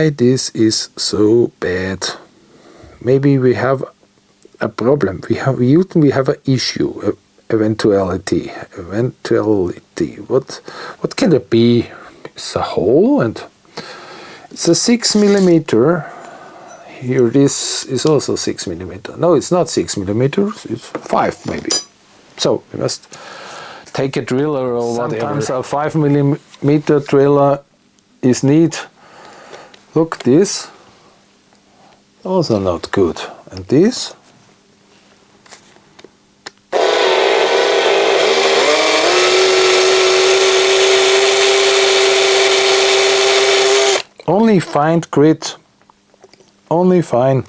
why this is so bad. Maybe we have a problem. We have an issue. Eventuality. What can it be? It's a hole, and it's a 6 millimeter. Here this is also 6 millimeter. No, it's not 6 millimeters. It's 5 maybe. So we must take a driller or whatever. Sometimes a 5 millimeter driller is neat. Look, this also not good. And this. Only fine grit. Only fine.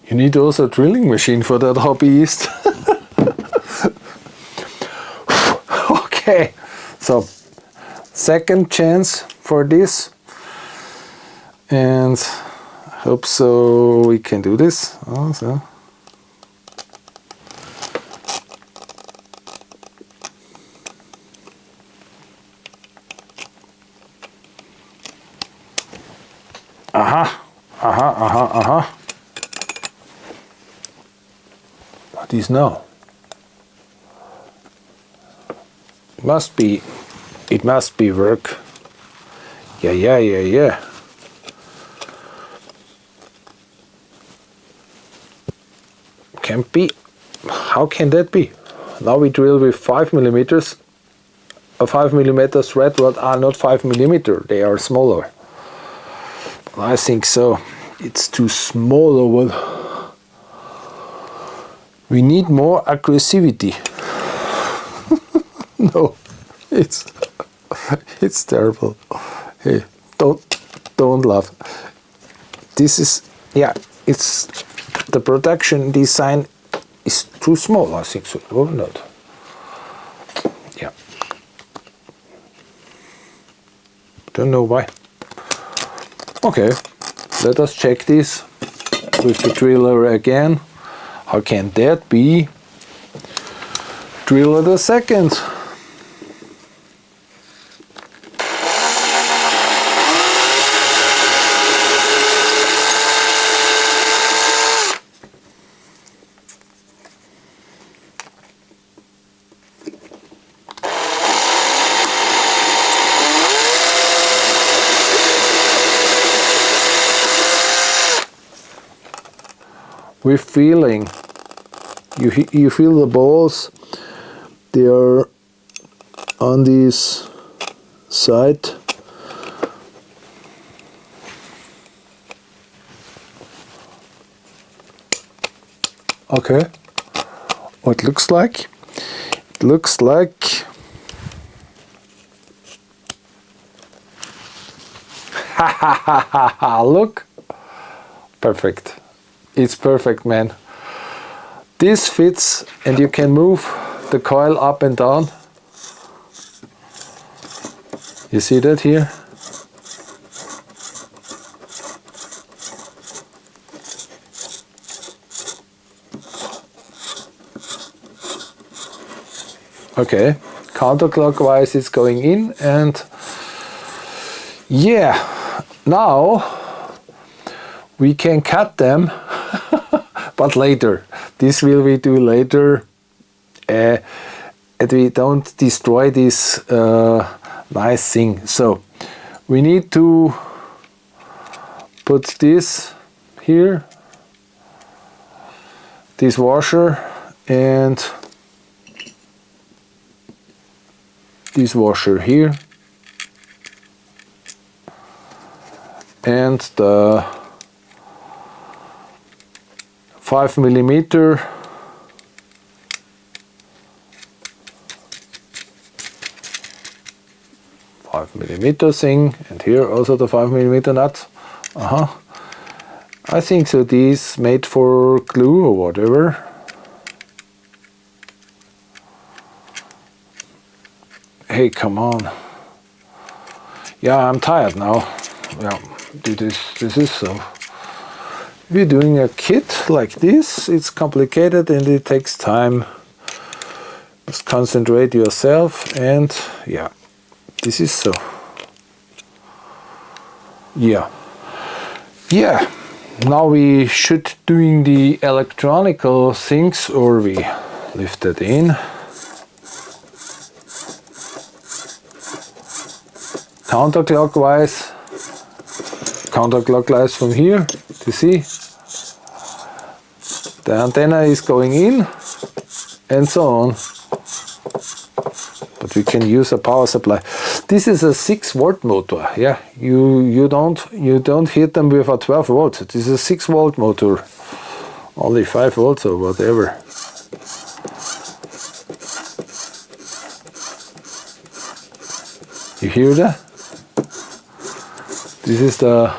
You need also a drilling machine for that hobbyist. Okay, so second chance for this, and I hope so we can do this also. What is now? It must be work. Yeah. Can't be. How can that be? Now we drill with 5 millimeters. A 5 millimeter thread rod are not 5 millimeter. They are smaller. I think so. It's too small over. We need more aggressivity. No, it's terrible. Hey, don't laugh. This is, yeah, it's the production design is too small, I think so, or not? Yeah. Don't know why. Okay, let us check this with the driller again. How can that be? Driller the second. With feeling, you feel the balls, they are on this side. Okay, what looks like? It looks like look, perfect. It's perfect, man. This fits, and you can move the coil up and down. You see that here? Okay, counterclockwise it's going in, and yeah, now we can cut them. But later, this will we do later, and we don't destroy this nice thing. So we need to put this here, this washer, and this washer here, and the 5 millimeter thing, and here also the 5 millimeter nut. I think so these made for glue or whatever. Hey, come on. Yeah, I'm tired now. Yeah, this is so. We're doing a kit like this, it's complicated and it takes time. Just concentrate yourself, and yeah, this is so. Yeah. Now we should doing the electronical things, or we lift it in. Counterclockwise from here. You see, the antenna is going in, and so on. But we can use a power supply. This is a 6-volt motor. Yeah, you don't hit them with a 12 volts. This is a 6-volt motor, only 5 volts or whatever. You hear that? This is the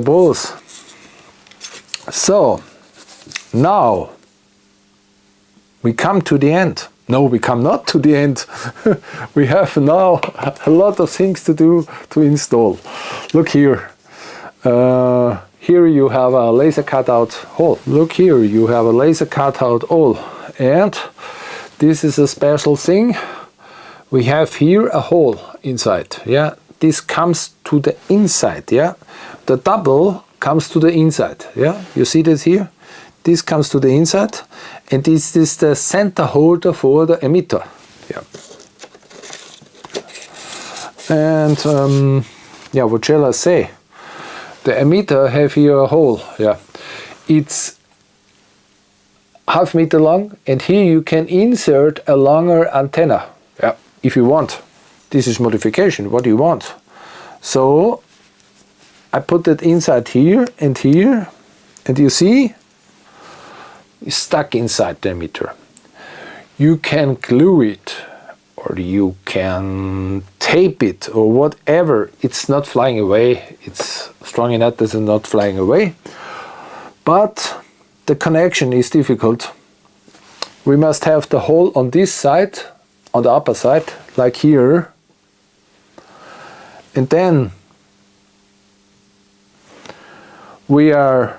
balls. So now we come to the end. No, we come not to the end. We have now a lot of things to do to install. Look here. Here you have a laser cutout hole. Look here, you have a laser cutout hole. And this is a special thing. We have here a hole inside. Yeah, this comes to the inside. Yeah, the double comes to the inside. Yeah, you see this here? This comes to the inside, and this is the center holder for the emitter. Yeah. And yeah, what shall I say? The emitter have here a hole. Yeah, it's half meter long, and here you can insert a longer antenna. Yeah, if you want. This is modification. What do you want? So I put it inside here, and you see. Is stuck inside the emitter. You can glue it, or you can tape it, or whatever. It's not flying away. It's strong enough that it's not flying away. But the connection is difficult. We must have the hole on this side, on the upper side, like here. And then we are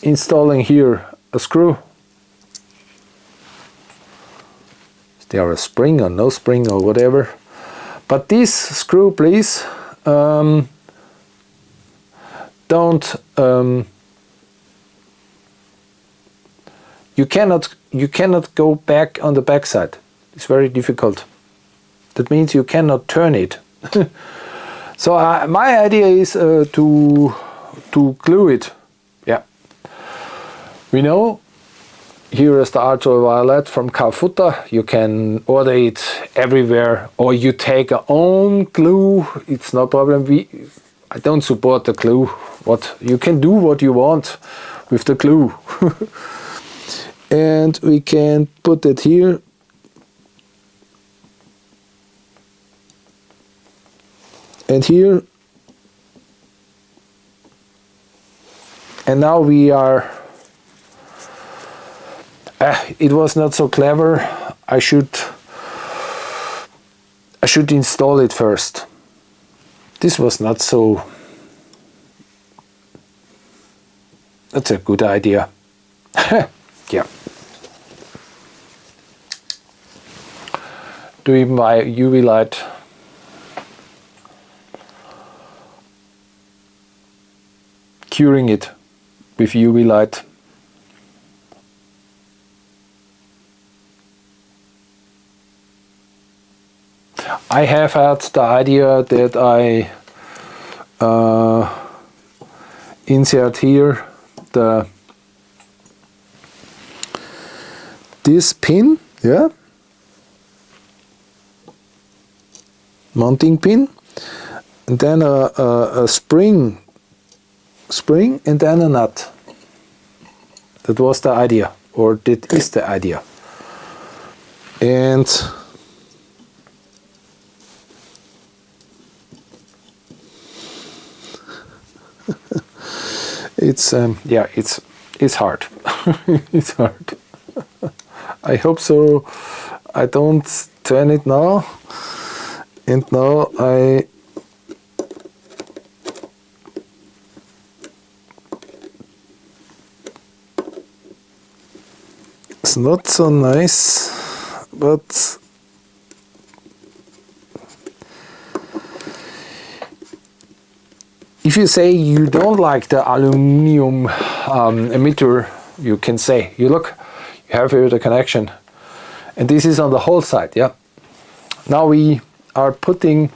installing here a screw. Is there a spring or no spring or whatever? But this screw, please, don't. You cannot go back on the back side. It's very difficult. That means you cannot turn it. So my idea is to glue it. Yeah. We know here is the ultraviolet from Calcutta. You can order it everywhere, or you take your own glue. It's no problem. I don't support the glue. You can do what you want with the glue. And we can put it here. And here. And now we are. It was not so clever. I should install it first. This was not so. That's a good idea. Yeah. Do even buy UV light. Curing it with UV light. I have had the idea that I insert here this pin, yeah, mounting pin, and then a spring, and then a nut. That was the idea, or that is the idea. And it's yeah, it's hard. It's hard. I hope so. I don't turn it now, and now I it's not so nice, but if you say you don't like the aluminum emitter, you can say, you look, you have here the connection, and this is on the whole side, yeah. Now we are putting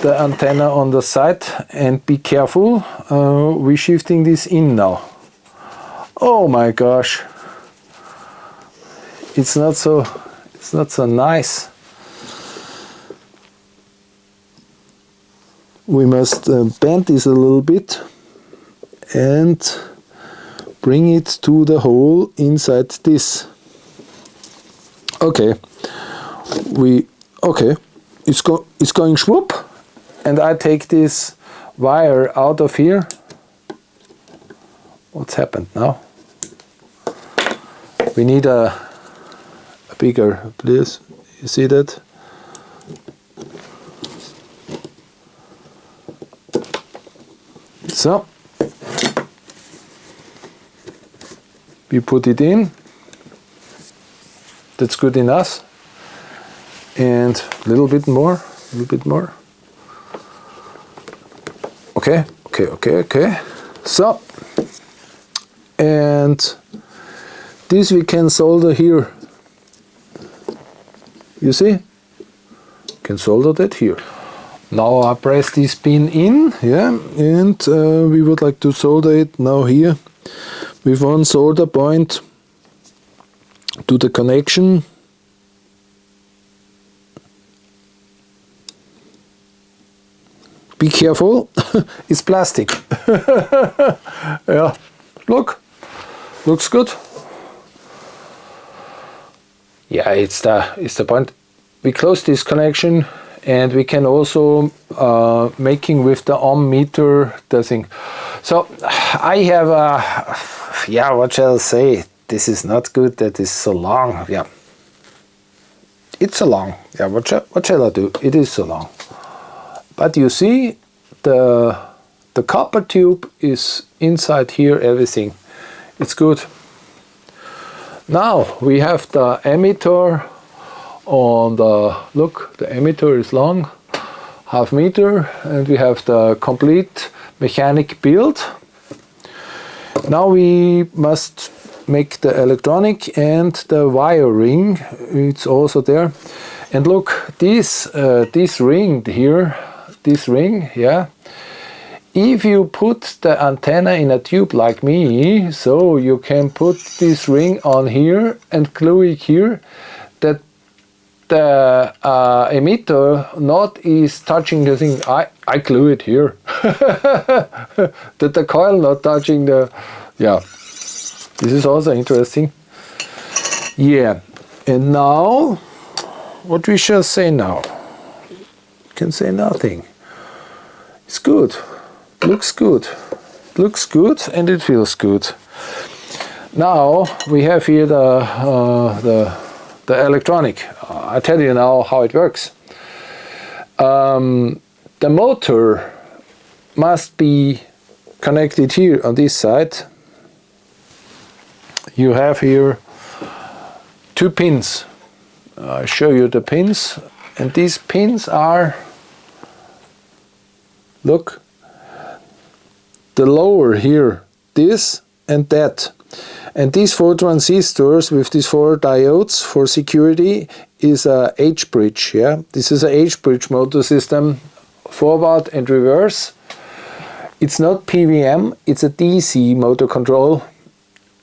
the antenna on the side, and be careful, we're shifting this in now. Oh my gosh, it's not so nice. We must bend this a little bit and bring it to the hole inside this. Okay, it's going swoop, and I take this wire out of here. What's happened now? We need a bigger, please. You see that? So we put it in. That's good enough. And a little bit more, Okay. So, and this we can solder here. You see? Can solder that here. Now I press this pin in, yeah, and we would like to solder it now here with one solder point to the connection. Be careful, it's plastic. Yeah, looks good. Yeah, it's the point. We close this connection, and we can also making with the ohm meter the thing. So I have yeah, what shall I say? This is not good that it's so long. Yeah, it's so long. Yeah, what shall I do? It is so long. But you see, the copper tube is inside here. Everything, it's good. Now we have the emitter on the, look, the emitter is long, half meter, and we have the complete mechanic build. Now we must make the electronic and the wiring. It's also there. And look, this ring here, this ring, yeah. If you put the antenna in a tube like me, so you can put this ring on here and glue it here, that the emitter not is touching the thing. I glue it here. That the coil not touching the, yeah. This is also interesting. Yeah, and now, what we shall say now? Can say nothing. It's good. Looks good. Looks good, and it feels good. Now we have here the electronic. I tell you now how it works. The motor must be connected here on this side. You have here two pins. I'll show you the pins, and these pins are, look, the lower here, this and that. And these 4 transistors with these 4 diodes for security is a H-bridge. Yeah, this is a H-bridge motor system, forward and reverse. It's not PWM, it's a DC motor control.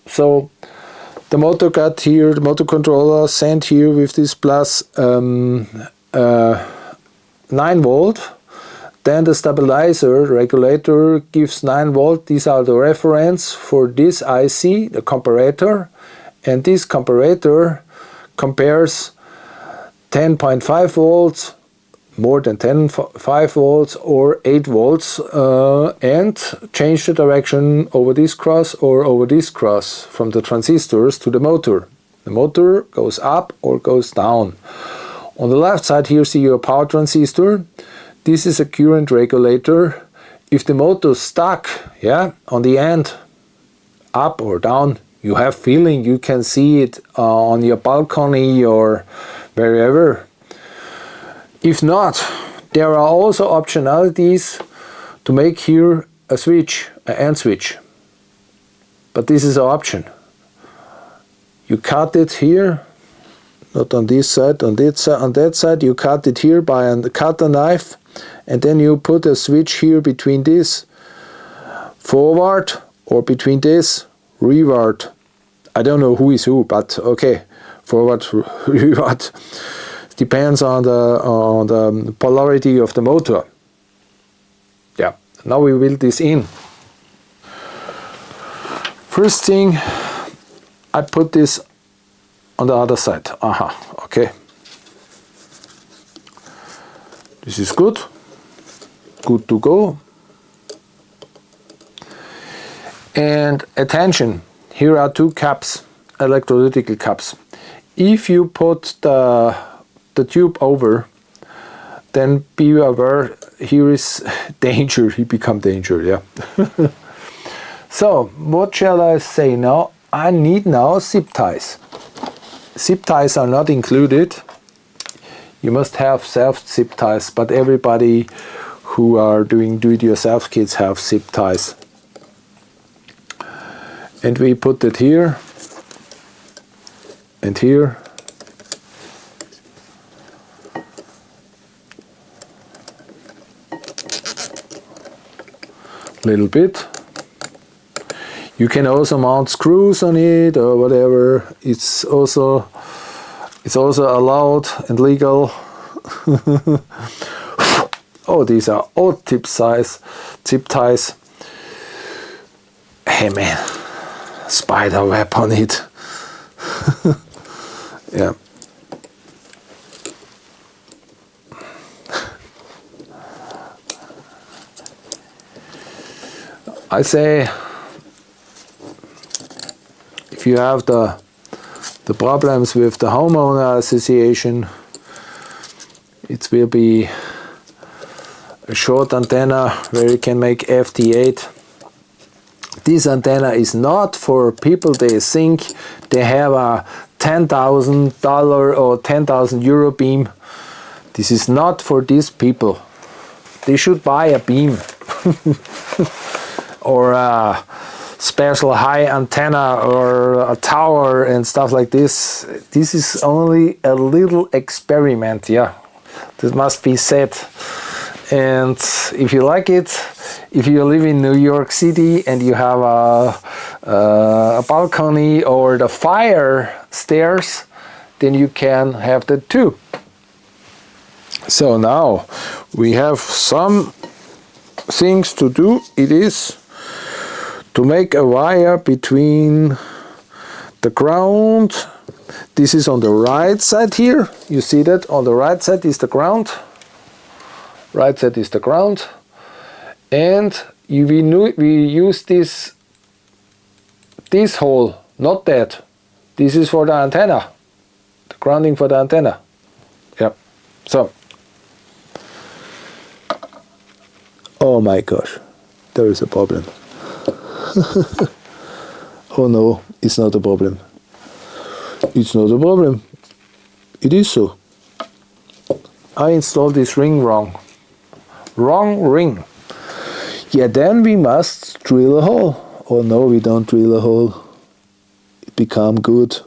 So the motor got here, the motor controller sent here with this plus 9 volt. Then the stabilizer regulator gives 9 volt. These are the reference for this IC, the comparator. And this comparator compares 10.5 volts, more than 10.5 volts, or 8 volts, and change the direction over this cross or over this cross from the transistors to the motor. The motor goes up or goes down. On the left side here see your power transistor. This is a current regulator. If the motor is stuck, yeah, on the end, up or down, You have feeling, you can see it on your balcony or wherever. If not, there are also optionalities to make here a switch, an AND switch. But this is an option. You cut it here, not on this side, on that side you cut it here by a cutter knife, and then you put a switch here between this forward or between this reward. I don't know who is who, but okay, forward, reward. Depends on the polarity of the motor. Yeah, now we build this in. First thing, I put this on the other side. Okay. This is good. Good to go. And attention, here are two caps, electrolytical caps. If you put the tube over, then be aware, here is danger, he become danger, yeah. So, what shall I say now? I need now zip ties. Zip ties are not included. You must have self zip ties, but everybody who are doing do-it-yourself kits have zip ties. And we put it here and here. Little bit. You can also mount screws on it or whatever. It's also allowed and legal. Oh, these are all zip ties. Hey man, spider web on it. Yeah. I say, if you have the problems with the homeowner association, it will be a short antenna where you can make FT8. This antenna is not for people they think they have a $10,000 or 10,000 euro beam. This is not for these people. They should buy a beam or a special high antenna or a tower and stuff like this. This is only a little experiment, yeah. This must be said. And if you like it, if you live in New York City and you have a balcony or the fire stairs, then you can have that too. So now we have some things to do. It is to make a wire between the ground. This is on the right side here. You see that on the right side is the ground. Right side is the ground. And we use this hole, not that. This is for the antenna. The grounding for the antenna. Yeah. So. Oh my gosh. There is a problem. Oh no, it's not a problem. It's not a problem. It is so. I installed this ring wrong. Wrong ring. Yeah, then we must drill a hole. Oh no, we don't drill a hole. It become good.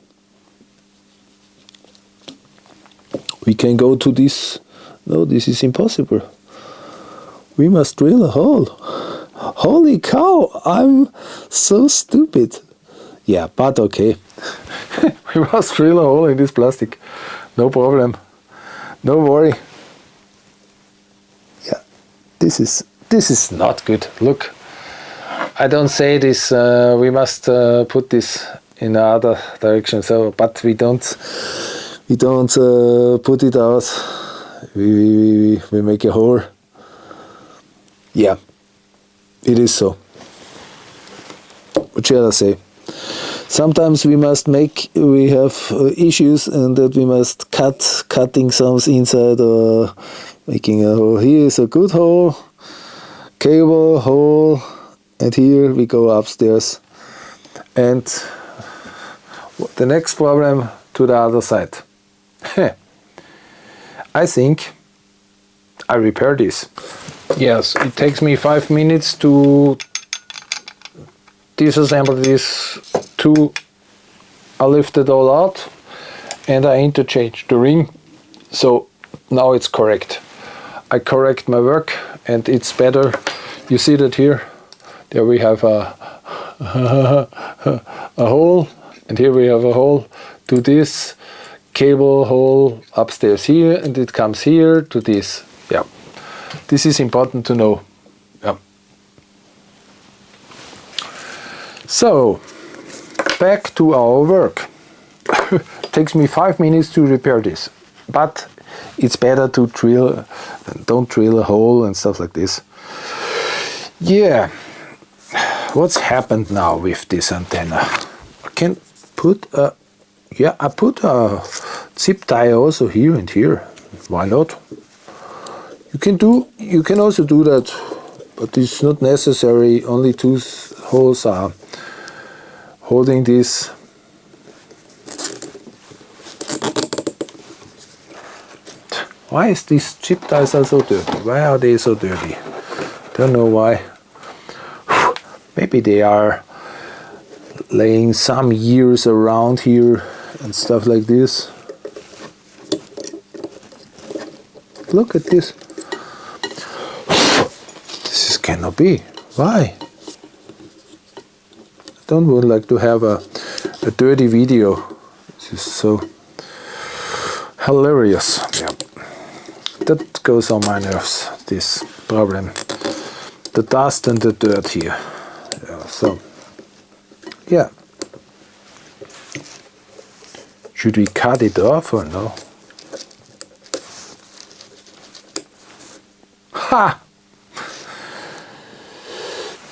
We can go to this. No, this is impossible. We must drill a hole. Holy cow, I'm so stupid. Yeah, but okay. We must drill a hole in this plastic. No problem. No worry. Yeah, this is not good. Look, I don't say this. We must put this in another direction. So, but we don't put it out. We make a hole. Yeah, it is so. What shall I say? Sometimes we have issues and that we must cutting some inside or making a hole. Here is a good hole, cable hole, and here we go upstairs. And the next problem to the other side. I think I repair this. Yes, it takes me 5 minutes to disassemble this two. I lift it all out and I interchange the ring, so now it's correct. I correct my work and it's better. You see that here? There we have a hole, and here we have a hole to this cable hole upstairs here, and it comes here to this. Yeah, this is important to know. Yeah. So back to our work. Takes me 5 minutes to repair this, but it's better to drill, don't drill a hole and stuff like this. Yeah, what's happened now with this antenna? I can put a, yeah, I put a zip tie also here and here. Why not? You can also do that, but it's not necessary. Only two holes are holding this. Why is these chip ties are so dirty? Why are they so dirty? Don't know why. Maybe they are laying some years around here and stuff like this. Look at this. This cannot be. Why? I don't would like to have a dirty video. This is so hilarious. Yeah. That goes on my nerves, this problem. The dust and the dirt here. Yeah, so, yeah. Should we cut it off or no? Ha!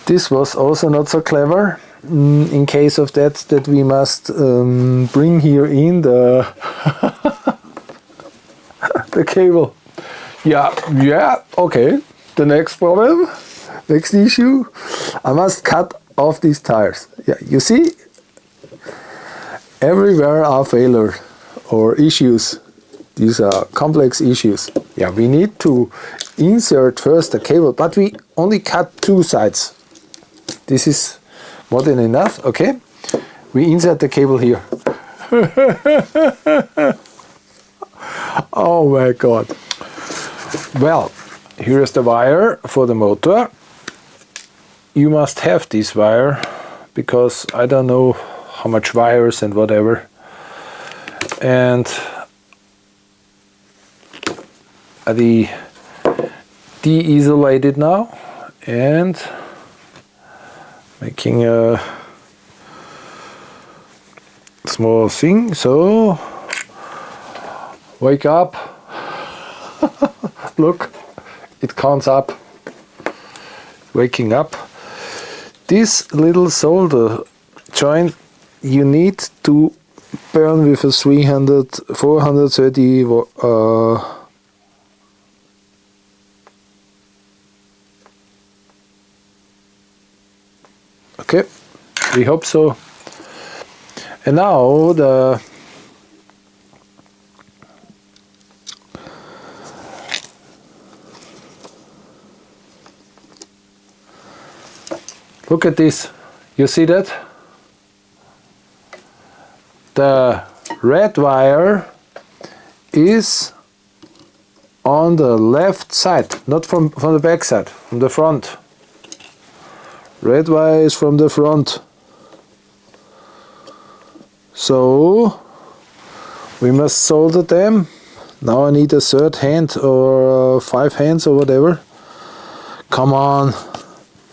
This was also not so clever. In case of that we must bring here in the the cable. Yeah, okay. The next problem, next issue, I must cut off these tires. Yeah, you see, everywhere are failures or issues. These are complex issues. Yeah, we need to insert first the cable, but we only cut two sides. This is more than enough, okay? We insert the cable here. Oh my God. Well, here is the wire for the motor. You must have this wire, because I don't know how much wires and whatever. And the de-isolated now and making a small thing. So wake up. Look, it counts up. Waking up. This little solder joint you need to burn with a 430 okay, we hope so. And now look at this. You see that? The red wire is on the left side, not from the back side, from the front. Red wire is from the front. So we must solder them. Now I need a third hand or 5 hands or whatever. Come on,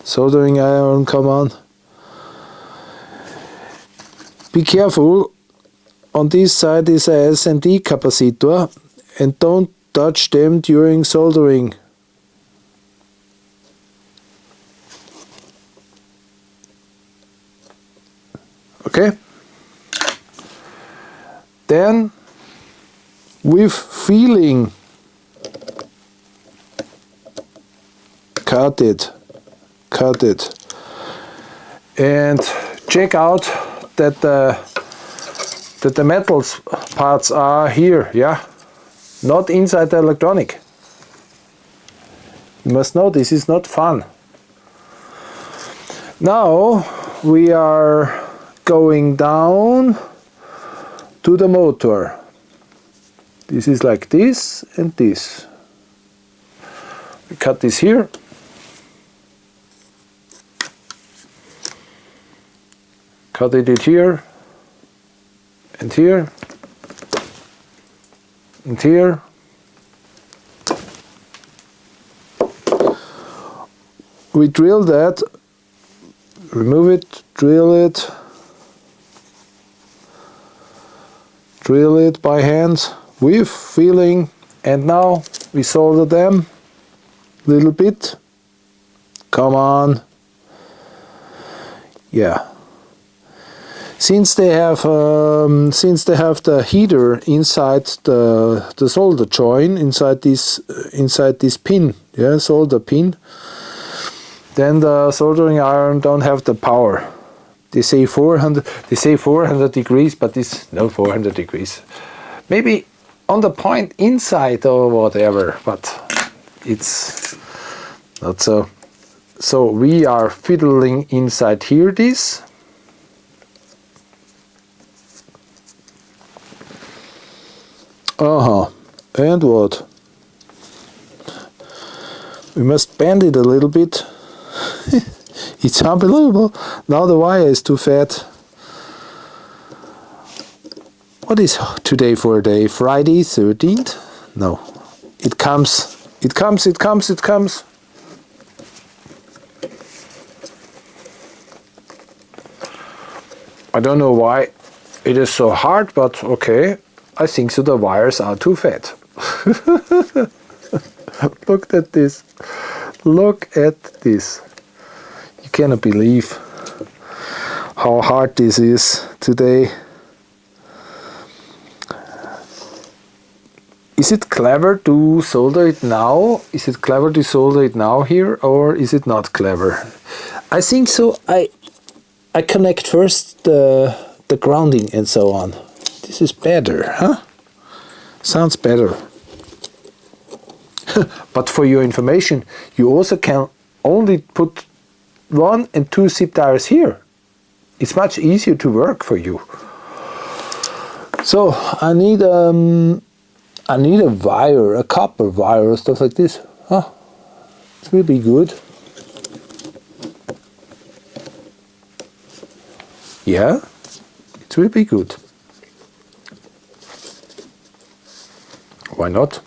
soldering iron, come on. Be careful. On this side is a SMD capacitor, and don't touch them during soldering. Okay? Then, with feeling, cut it, and check out that the that the metals parts are here, yeah, not inside the electronic. You must know this is not fun. Now we are going down to the motor. This is like this and this. We cut this here. Cut it here and here and here. We drill that, remove it, drill it by hand with feeling, and now we solder them a little bit. Come on. Yeah. Since they have the heater inside the solder joint, inside this pin, yeah, solder pin, then the soldering iron don't have the power. They say 400 degrees, but it's no 400 degrees. Maybe on the point inside or whatever, but it's not so. So we are fiddling inside here this. And what? We must bend it a little bit. It's unbelievable. Now the wire is too fat. What is today for a day? Friday 13th? No. It comes. I don't know why it is so hard, but okay. I think so the wires are too fat. Look at this. Look at this. You cannot believe how hard this is today. Is it clever to solder it now? Is it clever to solder it now here, or is it not clever? I think so. I connect first the grounding and so on. This is better, huh? Sounds better. But for your information, you also can only put 1 and 2 zip ties here. It's much easier to work for you. So I need a wire, a copper wire or stuff like this. Huh? It will be good. Yeah, it will be good. Why not?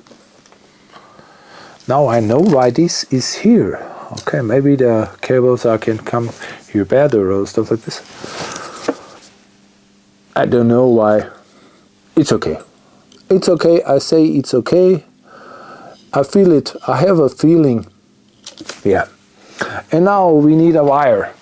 Now I know why this is here. Okay, maybe the cables can come here better or stuff like this. I don't know why. It's okay. It's okay. I say it's okay. I feel it. I have a feeling. Yeah. And now we need a wire.